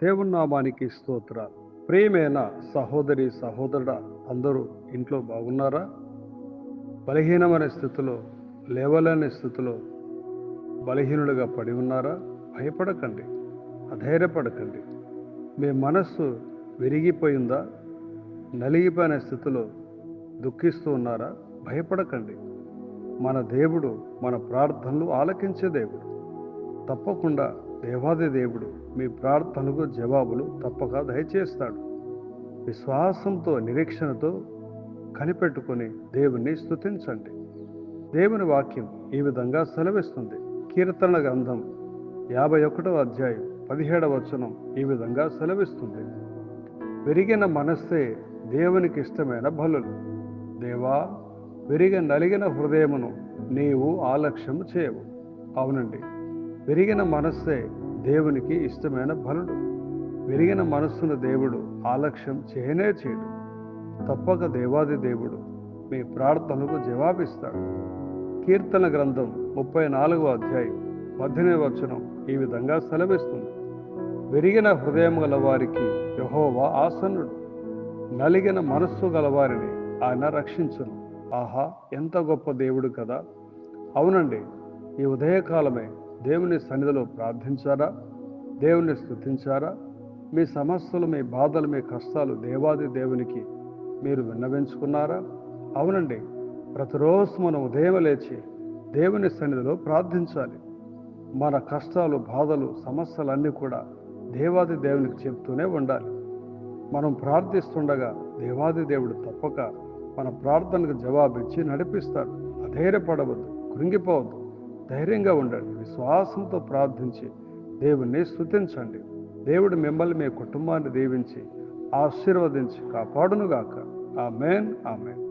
దేవుని నామానికి స్తోత్రాలు. ప్రియమైన సహోదరి సహోదరుడా, అందరూ ఇంట్లో బాగున్నారా? బలహీనమైన స్థితిలో, లేవలేని స్థితిలో బలహీనులుగా పడి ఉన్నారా? భయపడకండి, అధైర్యపడకండి. మీ మనస్సు విరిగిపోయిందా? నలిగిపోయిన స్థితిలో దుఃఖిస్తూ ఉన్నారా? భయపడకండి. మన దేవుడు మన ప్రార్థనలు ఆలకించే దేవుడు. తప్పకుండా దేవాది దేవుడు మీ ప్రార్థనలకు జవాబులు తప్పక దయచేస్తాడు. విశ్వాసంతో, నిరీక్షణతో కనిపెట్టుకొని దేవుణ్ణి స్తుతించండి. దేవుని వాక్యం ఈ విధంగా సెలవిస్తుంది. కీర్తన గ్రంథం 51వ అధ్యాయం 17వ వచనం ఈ విధంగా సెలవిస్తుంది. విరిగిన మనస్సే దేవునికి ఇష్టమైన బలులు. దేవా, విరిగి నలిగిన హృదయమును నీవు ఆలక్ష్యం చేయవు. అవునండి, విరిగిన మనస్సే దేవునికి ఇష్టమైన బలుడు. విరిగిన మనస్సును దేవుడు ఆలక్ష్యం చేయనే చేయడు. తప్పక దేవాది దేవుడు మీ ప్రార్థనలకు జవాబిస్తాడు. కీర్తన గ్రంథం 34వ అధ్యాయం 18వ వచనం ఈ విధంగా సెలవిస్తుంది. విరిగిన హృదయం గల వారికి యెహోవా ఆసన్నుడు, నలిగిన మనస్సు గలవారిని ఆయన రక్షించును. ఆహా, ఎంత గొప్ప దేవుడు కదా! అవునండి, ఈ ఉదయకాలమే దేవుని సన్నిధిలో ప్రార్థించారా? దేవుని స్తుతించారా? మీ సమస్యలు, మీ బాధలు, మీ కష్టాలు దేవాది దేవునికి మీరు విన్నవించుకున్నారా? అవునండి, ప్రతిరోజు మనం ఉదయం లేచి దేవుని సన్నిధిలో ప్రార్థించాలి. మన కష్టాలు, బాధలు, సమస్యలన్నీ కూడా దేవాది దేవునికి చెప్తూనే ఉండాలి. మనం ప్రార్థిస్తుండగా దేవాది దేవుడు తప్పక మన ప్రార్థనకు జవాబిచ్చి నడిపిస్తాడు. అధైర్యపడవద్దు, కృంగిపోవద్దు, ధైర్యంగా ఉండండి. విశ్వాసంతో ప్రార్థించి దేవుణ్ణి స్తుతించండి. దేవుడు మిమ్మల్ని, మీ కుటుంబాన్ని దీవించి ఆశీర్వదించి కాపాడునుగాక. ఆమేన్, ఆమేన్.